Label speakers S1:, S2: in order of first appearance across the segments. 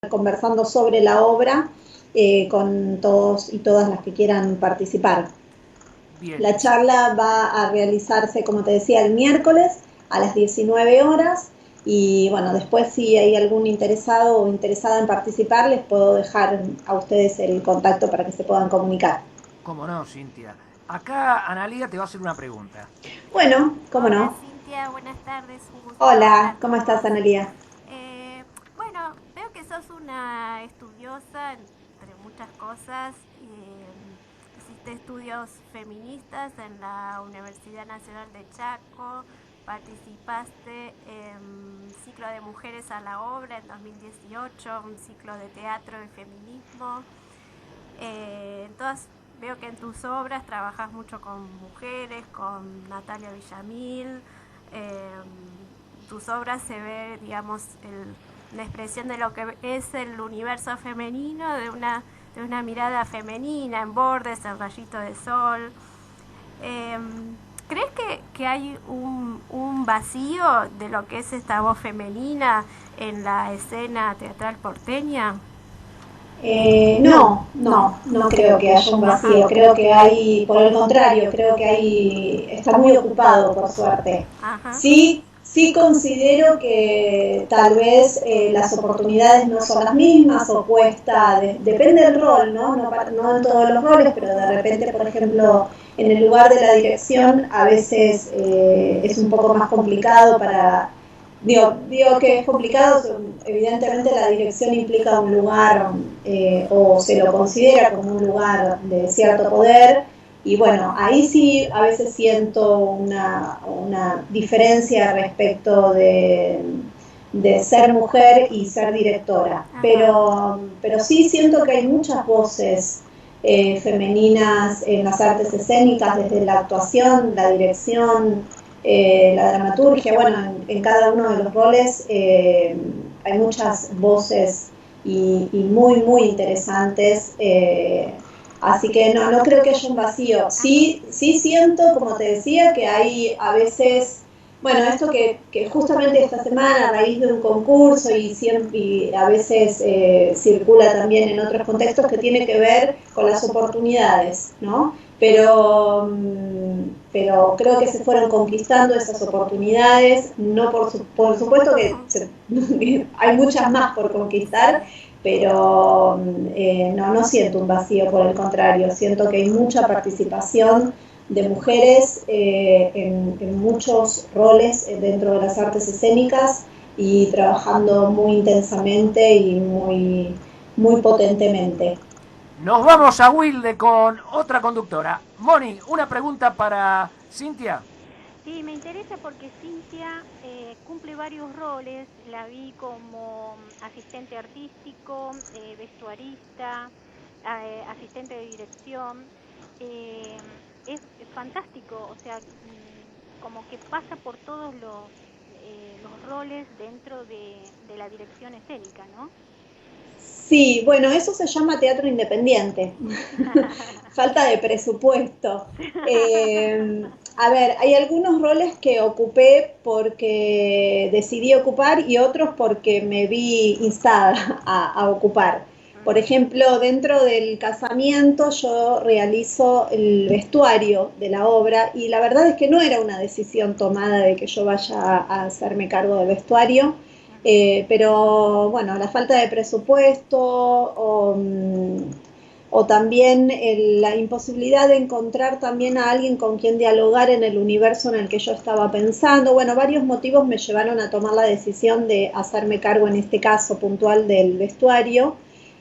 S1: conversando sobre la obra con todos y todas las que quieran participar.
S2: Bien,
S1: La charla va a realizarse, como te decía, el miércoles a las 19 horas y bueno, después si hay algún interesado o interesada en participar, les puedo dejar a ustedes el contacto para que se puedan comunicar.
S2: cómo no, Cintia. Acá Analia te va a hacer una pregunta.
S1: Bueno, cómo
S3: Hola
S1: no.
S3: Cintia, buenas tardes, un gusto
S1: Hola,
S3: hablar
S1: ¿cómo
S3: con
S1: estás,
S3: vos.
S1: Analia?
S3: Bueno, veo que sos una estudiosa, entre muchas cosas. Hiciste estudios feministas en la Universidad Nacional de Chaco, participaste en ciclo de Mujeres a la Obra en 2018, un ciclo de teatro y feminismo. Entonces veo que en tus obras trabajas mucho con mujeres, con Natalia Villamil. eh, Tus obras se ve, digamos, la expresión de lo que es el universo femenino, de una mirada femenina, en bordes, en rayito de sol. Eh, ¿Crees que hay un vacío de lo que es esta voz femenina en la escena teatral porteña?
S1: No creo que haya un vacío. Creo que hay, por el contrario, creo que hay, está muy ocupado, por suerte.
S3: Ajá.
S1: Sí considero que tal vez las oportunidades no son las mismas o cuesta, depende del rol, ¿no? No en todos los roles, pero de repente, por ejemplo, en el lugar de la dirección a veces es un poco más complicado para digo que es complicado, evidentemente la dirección implica un lugar o se lo considera como un lugar de cierto poder y bueno, ahí sí a veces siento una diferencia respecto de ser mujer y ser directora, pero sí siento que hay muchas voces femeninas en las artes escénicas, desde la actuación, la dirección, la dramaturgia, bueno, en cada uno de los roles hay muchas voces y muy interesantes, así que no creo que haya un vacío. Sí siento, como te decía, que hay a veces, bueno, esto que justamente esta semana a raíz de un concurso y a veces circula también en otros contextos que tiene que ver con las oportunidades, ¿no? Pero creo que se fueron conquistando esas oportunidades, no por supuesto que hay muchas más por conquistar, pero no siento un vacío, por el contrario, siento que hay mucha participación de mujeres en muchos roles dentro de las artes escénicas y trabajando muy intensamente y muy potentemente.
S2: Nos vamos a Wilde con otra conductora. Moni, una pregunta para Cintia.
S4: Sí, me interesa porque Cintia cumple varios roles. La vi como asistente artístico, vestuarista, asistente de dirección. Es fantástico, o sea, como que pasa por todos los roles dentro de la dirección escénica, ¿no?
S1: Sí, bueno, eso se llama teatro independiente. Falta de presupuesto. A ver, hay algunos roles que ocupé porque decidí ocupar y otros porque me vi instada a ocupar. Por ejemplo, dentro del casamiento yo realizo el vestuario de la obra y la verdad es que no era una decisión tomada de que yo vaya a hacerme cargo del vestuario, pero bueno, la falta de presupuesto o también la imposibilidad de encontrar también a alguien con quien dialogar en el universo en el que yo estaba pensando. Bueno, varios motivos me llevaron a tomar la decisión de hacerme cargo en este caso puntual del vestuario,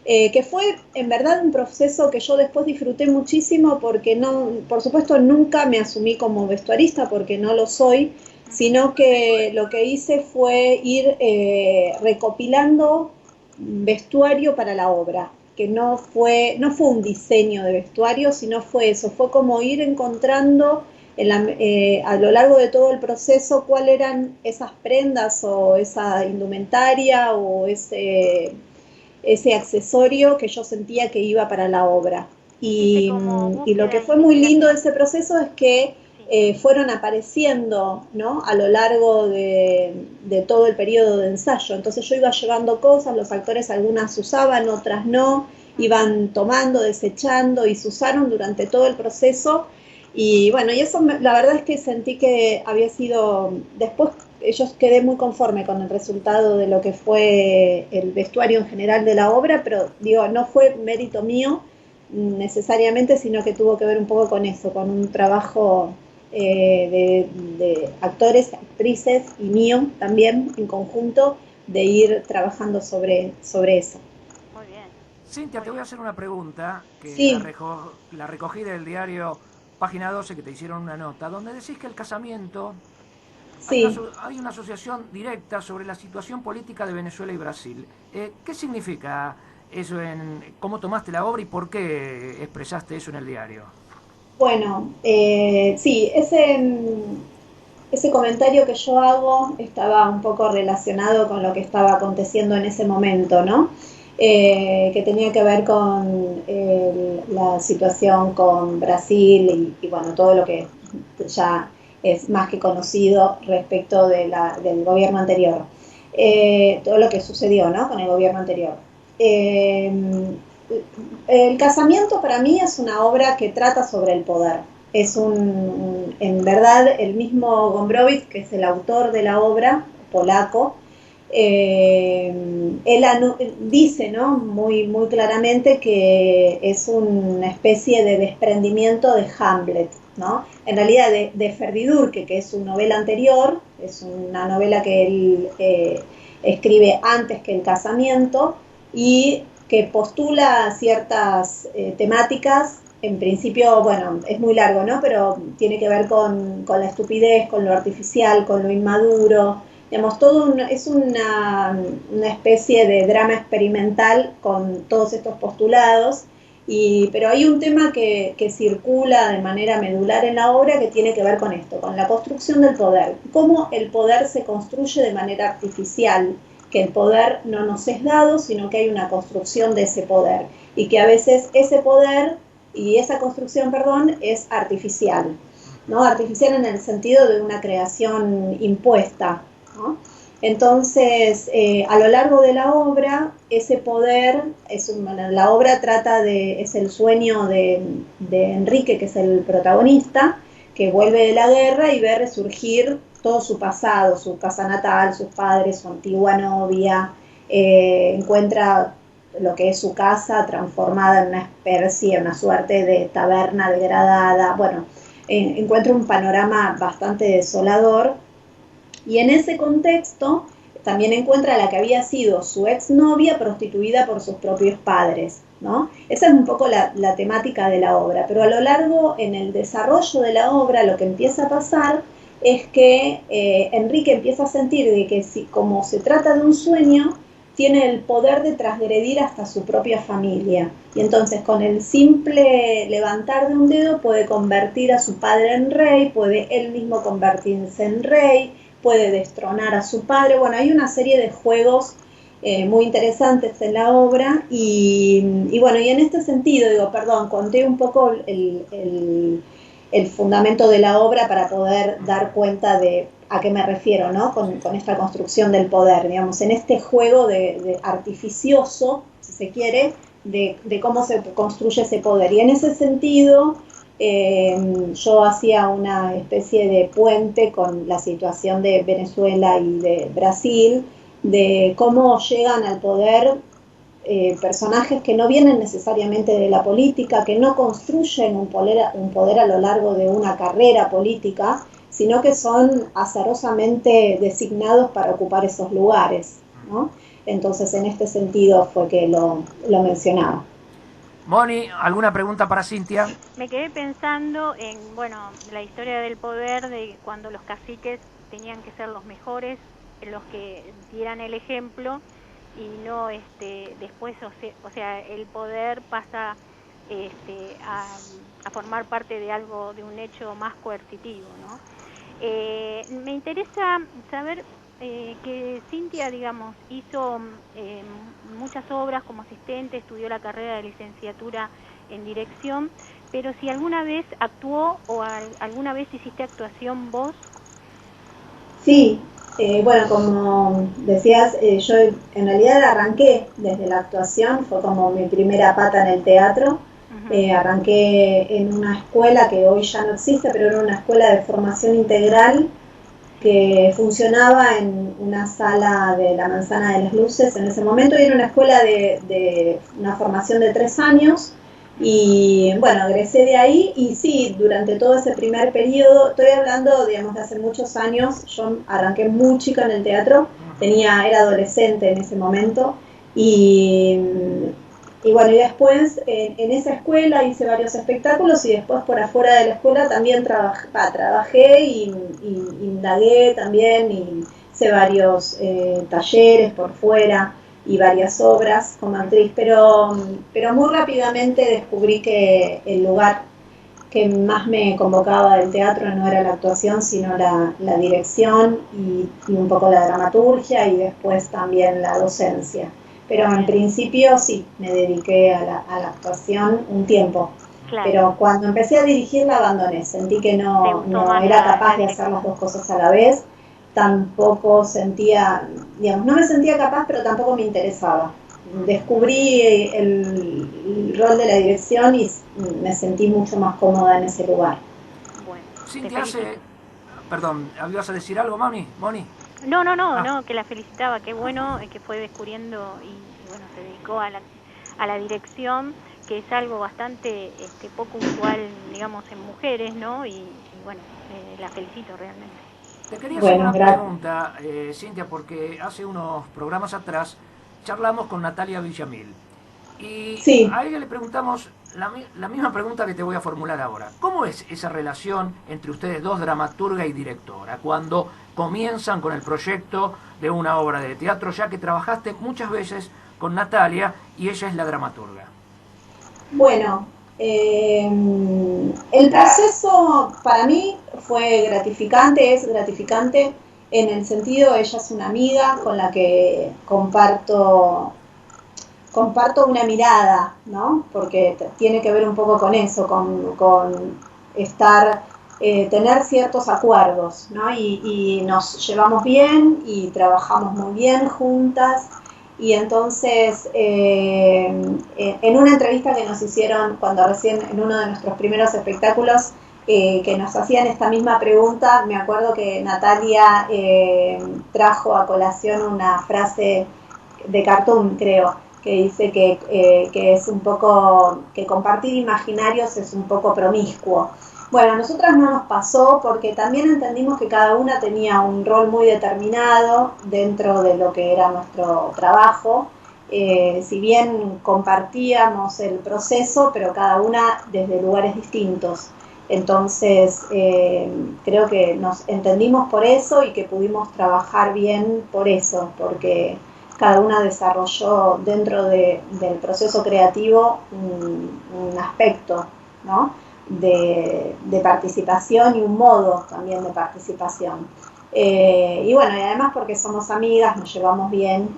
S1: que fue en verdad un proceso que yo después disfruté muchísimo porque no, por supuesto nunca me asumí como vestuarista porque no lo soy, sino que lo que hice fue ir recopilando vestuario para la obra, que no fue un diseño de vestuario, sino fue eso, fue como ir encontrando a lo largo de todo el proceso cuáles eran esas prendas o esa indumentaria o ese accesorio que yo sentía que iba para la obra.
S4: Hiciste como
S1: Y lo
S4: búsqueda
S1: que
S4: de
S1: fue muy lindo de
S4: investigación.
S1: ese proceso es que
S4: Sí.
S1: fueron apareciendo, ¿no?, a lo largo de todo el periodo de ensayo. Entonces yo iba llevando cosas, los actores algunas usaban, otras no, iban tomando, desechando y se usaron durante todo el proceso. Y bueno, y eso la verdad es que sentí que había sido, después yo quedé muy conforme con el resultado de lo que fue el vestuario en general de la obra, pero digo, no fue mérito mío necesariamente, sino que tuvo que ver un poco con eso, con un trabajo de actores, actrices y mío también en conjunto, de ir trabajando sobre eso.
S4: Muy bien.
S2: Cintia, te voy a hacer una pregunta que
S1: Sí,
S2: la recogí del diario Página 12, que te hicieron una nota, donde decís que el casamiento,
S1: sí.
S2: hay una asociación directa sobre la situación política de Venezuela y Brasil. ¿Qué significa eso? ¿Cómo tomaste la obra y por qué expresaste eso en el diario?
S1: Bueno, sí, ese comentario que yo hago estaba un poco relacionado con lo que estaba aconteciendo en ese momento, ¿no? Que tenía que ver con la situación con Brasil y bueno, todo lo que ya es más que conocido respecto del gobierno anterior. Todo lo que sucedió, ¿no?, con el gobierno anterior. Eh, el casamiento para mí es una obra que trata sobre el poder. En verdad, el mismo Gombrowicz, que es el autor de la obra, polaco, él dice, ¿no?, muy claramente que es una especie de desprendimiento de Hamlet, ¿no? En realidad de Ferdi Durque, que es su novela anterior, es una novela que él escribe antes que el casamiento y que postula ciertas temáticas. En principio, bueno, es muy largo, ¿no?, pero tiene que ver con la estupidez, con lo artificial, con lo inmaduro. Digamos, es una especie de drama experimental con todos estos postulados, pero hay un tema que circula de manera medular en la obra que tiene que ver con esto, con la construcción del poder, cómo el poder se construye de manera artificial, que el poder no nos es dado, sino que hay una construcción de ese poder, y que a veces ese poder y esa construcción, perdón, es artificial, ¿no? Artificial en el sentido de una creación impuesta, ¿no? Entonces, a lo largo de la obra, ese poder, la obra es el sueño de Enrique, que es el protagonista, que vuelve de la guerra y ve resurgir todo su pasado, su casa natal, sus padres, su antigua novia, encuentra lo que es su casa transformada en una especie, una suerte de taberna degradada. Bueno, encuentra un panorama bastante desolador, y en ese contexto también encuentra a la que había sido su exnovia prostituida por sus propios padres, ¿no? Esa es un poco la temática de la obra, pero a lo largo, en el desarrollo de la obra, lo que empieza a pasar es que Enrique empieza a sentir de que como se trata de un sueño, tiene el poder de transgredir hasta su propia familia. Y entonces, con el simple levantar de un dedo, puede convertir a su padre en rey, puede él mismo convertirse en rey, puede destronar a su padre. Bueno, hay una serie de juegos muy interesantes en la obra, y bueno, y en este sentido, conté un poco el fundamento de la obra para poder dar cuenta de a qué me refiero, ¿no?, con esta construcción del poder, digamos, en este juego de artificioso, si se quiere, de cómo se construye ese poder. Y en ese sentido, yo hacía una especie de puente con la situación de Venezuela y de Brasil, de cómo llegan al poder personajes que no vienen necesariamente de la política, que no construyen un poder a lo largo de una carrera política, sino que son azarosamente designados para ocupar esos lugares, ¿no? Entonces, en este sentido fue que lo mencionaba.
S2: Moni, ¿alguna pregunta para Cintia?
S4: Me quedé pensando en, bueno, la historia del poder, de cuando los caciques tenían que ser los mejores, los que dieran el ejemplo, y no después, o sea, el poder pasa a formar parte de algo, de un hecho más coercitivo, ¿no? Me interesa saber que Cintia, digamos, hizo muchas obras como asistente, estudió la carrera de licenciatura en dirección, pero si alguna vez actuó o alguna vez hiciste actuación vos.
S1: Sí, bueno, como decías, yo en realidad arranqué desde la actuación, fue como mi primera pata en el teatro. Arranqué en una escuela que hoy ya no existe, pero era una escuela de formación integral que funcionaba en una sala de la Manzana de las Luces en ese momento, y era una escuela de una formación de 3 años. Y bueno, egresé de ahí y sí, durante todo ese primer periodo, estoy hablando, digamos, de hace muchos años, yo arranqué muy chica en el teatro, era adolescente en ese momento, y, y bueno, y después en esa escuela hice varios espectáculos, y después por afuera de la escuela también trabajé y indagué también, y hice varios talleres por fuera y varias obras como actriz, pero muy rápidamente descubrí que el lugar que más me convocaba del teatro no era la actuación, sino la dirección y un poco la dramaturgia, y después también la docencia. Pero en principio sí, me dediqué a la actuación un tiempo. Claro. Pero cuando empecé a dirigir la abandoné, sentí que no era capaz de hacer las dos cosas a la vez. Tampoco sentía, digamos, no me sentía capaz, pero tampoco me interesaba. Descubrí el rol de la dirección y me sentí mucho más cómoda en ese lugar.
S2: Bueno, Cintia, perdón, ¿ibas a decir algo, Moni?
S4: No, que la felicitaba, qué bueno que fue descubriendo y bueno, se dedicó a la dirección, que es algo bastante poco usual, digamos, en mujeres, ¿no? Y bueno, la felicito realmente.
S2: Te quería hacer una pregunta, Cintia, porque hace unos programas atrás charlamos con Natalia Villamil y sí, a ella le preguntamos la misma pregunta que te voy a formular ahora. ¿Cómo es esa relación entre ustedes dos, dramaturga y directora, cuando comienzan con el proyecto de una obra de teatro, ya que trabajaste muchas veces con Natalia y ella es la dramaturga?
S1: Bueno, el proceso para mí fue gratificante, es gratificante en el sentido, ella es una amiga con la que comparto una mirada, ¿no? Porque tiene que ver un poco con eso, con estar, tener ciertos acuerdos, ¿no? Y nos llevamos bien y trabajamos muy bien juntas. Y entonces, en una entrevista que nos hicieron cuando recién, en uno de nuestros primeros espectáculos, que nos hacían esta misma pregunta, me acuerdo que Natalia trajo a colación una frase de Cartoon, creo, que dice que es un poco, que compartir imaginarios es un poco promiscuo. Bueno, a nosotras no nos pasó porque también entendimos que cada una tenía un rol muy determinado dentro de lo que era nuestro trabajo. Si bien compartíamos el proceso, pero cada una desde lugares distintos. Entonces, creo que nos entendimos por eso y que pudimos trabajar bien por eso, porque cada una desarrolló dentro del proceso creativo un aspecto, ¿no? de participación y un modo también de participación. Y bueno, y además porque somos amigas, nos llevamos bien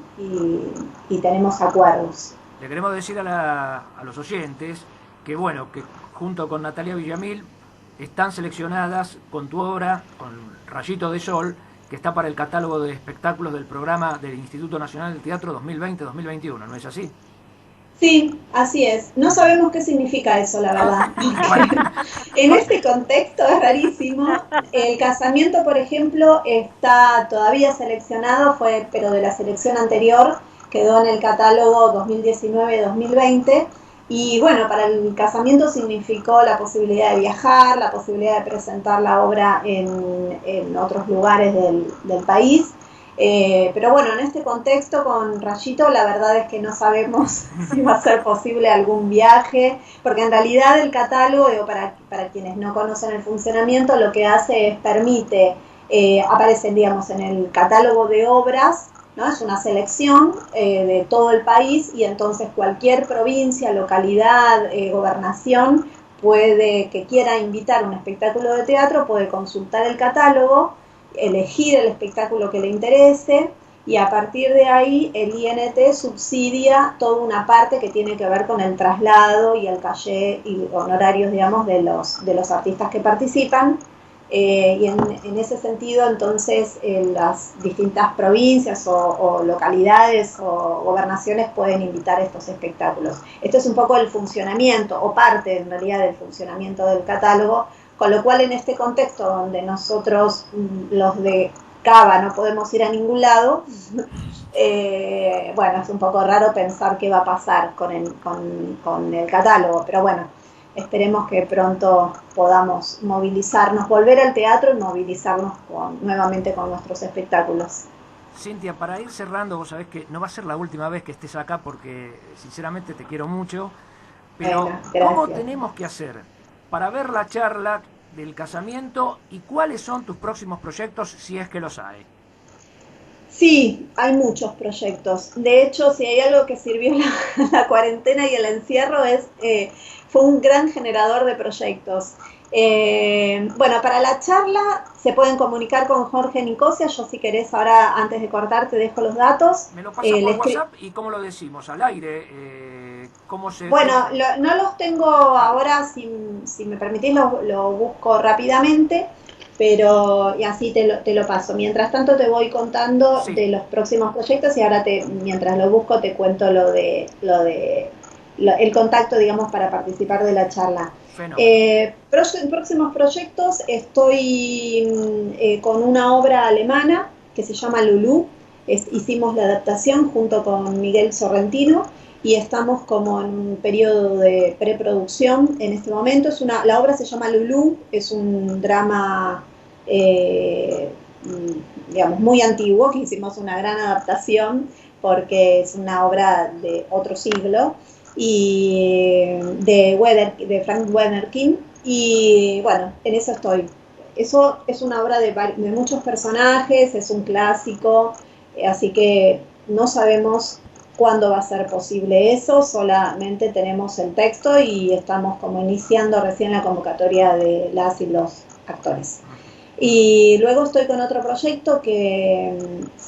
S1: y tenemos acuerdos.
S2: Le queremos decir a los oyentes que bueno, que junto con Natalia Villamil están seleccionadas con tu obra, con Rayito de Sol, que está para el catálogo de espectáculos del programa del Instituto Nacional del Teatro 2020-2021, ¿no es así?
S1: Sí, así es. No sabemos qué significa eso, la verdad. En este contexto es rarísimo. El casamiento, por ejemplo, está todavía seleccionado, pero de la selección anterior, quedó en el catálogo 2019-2020. Y bueno, para el casamiento significó la posibilidad de viajar, la posibilidad de presentar la obra en otros lugares del país. Pero bueno, en este contexto con Rayito la verdad es que no sabemos si va a ser posible algún viaje, porque en realidad el catálogo, para quienes no conocen el funcionamiento, lo que hace es permite, aparecen digamos en el catálogo de obras, ¿no? Es una selección de todo el país y entonces cualquier provincia, localidad, gobernación que quiera invitar un espectáculo de teatro puede consultar el catálogo, elegir el espectáculo que le interese y a partir de ahí el INT subsidia toda una parte que tiene que ver con el traslado y el caché y honorarios, digamos, de los artistas que participan. Y en ese sentido, entonces, las distintas provincias o localidades o gobernaciones pueden invitar estos espectáculos. Esto es un poco el funcionamiento, o parte en realidad del funcionamiento del catálogo, con lo cual en este contexto donde nosotros, los de Cava, no podemos ir a ningún lado, bueno, es un poco raro pensar qué va a pasar con el catálogo, pero bueno, esperemos que pronto podamos movilizarnos, volver al teatro y movilizarnos nuevamente con nuestros espectáculos.
S2: Cintia, para ir cerrando, vos sabés que no va a ser la última vez que estés acá porque sinceramente te quiero mucho, pero bueno, ¿cómo tenemos que hacer para ver la charla del casamiento y cuáles son tus próximos proyectos si es que los hay?
S1: Sí, hay muchos proyectos. De hecho, si hay algo que sirvió la cuarentena y el encierro fue un gran generador de proyectos. Bueno, para la charla se pueden comunicar con Jorge Nicosia. Yo, si querés, ahora antes de cortar te dejo los datos.
S2: Me lo pasas por WhatsApp y ¿cómo lo decimos? ¿Al aire? ¿Cómo se...?
S1: Bueno, no los tengo ahora, si me permitís lo busco rápidamente, pero y así te lo paso. Mientras tanto te voy contando de los próximos proyectos y ahora mientras lo busco te cuento el contacto, digamos, para participar de la charla. Próximos proyectos, estoy con una obra alemana que se llama Lulú. Hicimos la adaptación junto con Miguel Sorrentino y estamos como en un periodo de preproducción en este momento. La obra se llama Lulú, es un drama digamos muy antiguo, que hicimos una gran adaptación porque es una obra de otro siglo y de Frank Wernekin, y bueno, en eso estoy. Eso es una obra de muchos personajes, es un clásico, así que no sabemos cuándo va a ser posible eso, solamente tenemos el texto y estamos como iniciando recién la convocatoria de las y los actores. Y luego estoy con otro proyecto que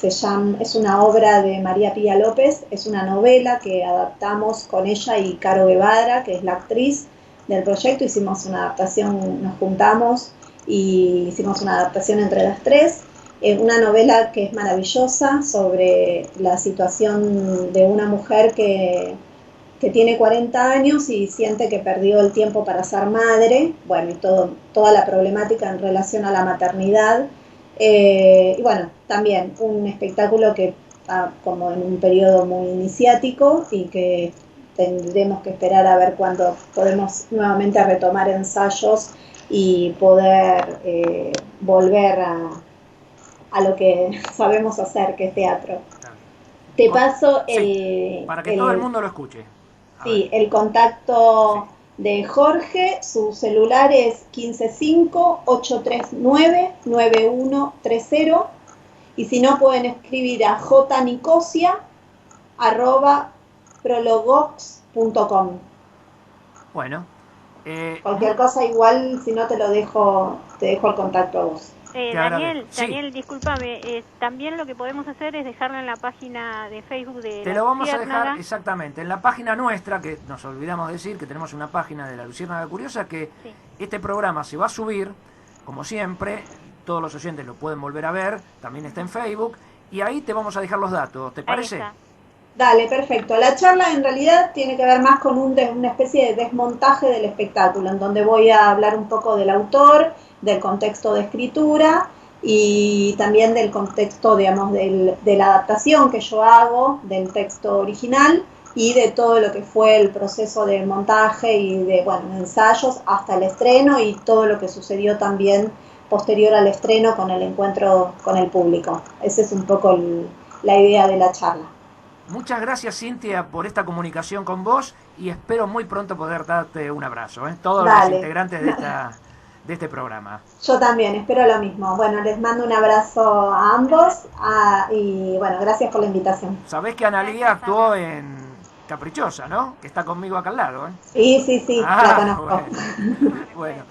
S1: es una obra de María Pía López, es una novela que adaptamos con ella y Caro Guevara, que es la actriz del proyecto. Hicimos una adaptación, nos juntamos y hicimos una adaptación entre las tres. Una novela que es maravillosa sobre la situación de una mujer que tiene 40 años y siente que perdió el tiempo para ser madre, bueno, y toda la problemática en relación a la maternidad. Y bueno, también un espectáculo que está como en un periodo muy iniciático y que tendremos que esperar a ver cuándo podemos nuevamente retomar ensayos y poder volver a lo que sabemos hacer, que es teatro. Te paso
S2: para que todo el mundo lo escuche.
S1: Sí, el contacto de Jorge, su celular es 155-839-9130 y si no pueden escribir a jnicosia@prologox.com.
S2: Bueno.
S1: Cualquier cosa igual, si no te dejo el contacto a vos.
S4: Daniel, discúlpame, también lo que podemos hacer es dejarlo en la página de Facebook de
S2: Te lo vamos a dejar exactamente en la página nuestra, que nos olvidamos de decir que tenemos una página de La Luciérnaga Curiosa, que este programa se va a subir, como siempre, todos los oyentes lo pueden volver a ver, también está en Facebook, y ahí te vamos a dejar los datos, ¿te parece?
S1: Dale, perfecto. La charla en realidad tiene que ver más con una especie de desmontaje del espectáculo, en donde voy a hablar un poco del autor, del contexto de escritura y también del contexto, digamos, de la adaptación que yo hago del texto original y de todo lo que fue el proceso de montaje y de, ensayos hasta el estreno y todo lo que sucedió también posterior al estreno con el encuentro con el público. Esa es un poco la idea de la charla.
S2: Muchas gracias, Cintia, por esta comunicación con vos y espero muy pronto poder darte un abrazo, todos los integrantes de este programa.
S1: Yo también, espero lo mismo. Bueno, les mando un abrazo a ambos y bueno, gracias por la invitación.
S2: Sabés que Analía actuó en Caprichosa, ¿no? Que está conmigo acá al lado,
S1: Sí, la conozco.
S2: Bueno,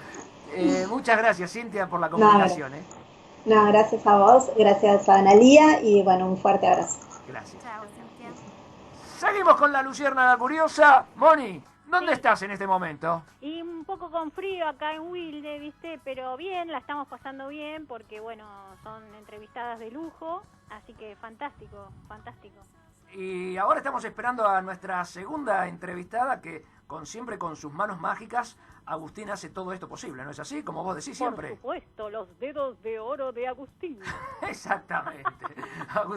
S2: muchas gracias, Cintia, por la comunicación.
S1: No, gracias a vos, gracias a Analía y bueno, un fuerte abrazo.
S2: Gracias.
S3: Chao, Cintia.
S2: Seguimos con la luciérnaga curiosa. Moni, ¿dónde estás en este momento?
S4: Y un poco con frío acá en Wilde, ¿viste? Pero bien, la estamos pasando bien porque, bueno, son entrevistadas de lujo, así que fantástico, fantástico.
S2: Y ahora estamos esperando a nuestra segunda entrevistada que siempre con sus manos mágicas Agustín hace todo esto posible, ¿no es así? Como vos decís siempre.
S4: Por supuesto, los dedos de oro de Agustín.
S2: Exactamente. Agustín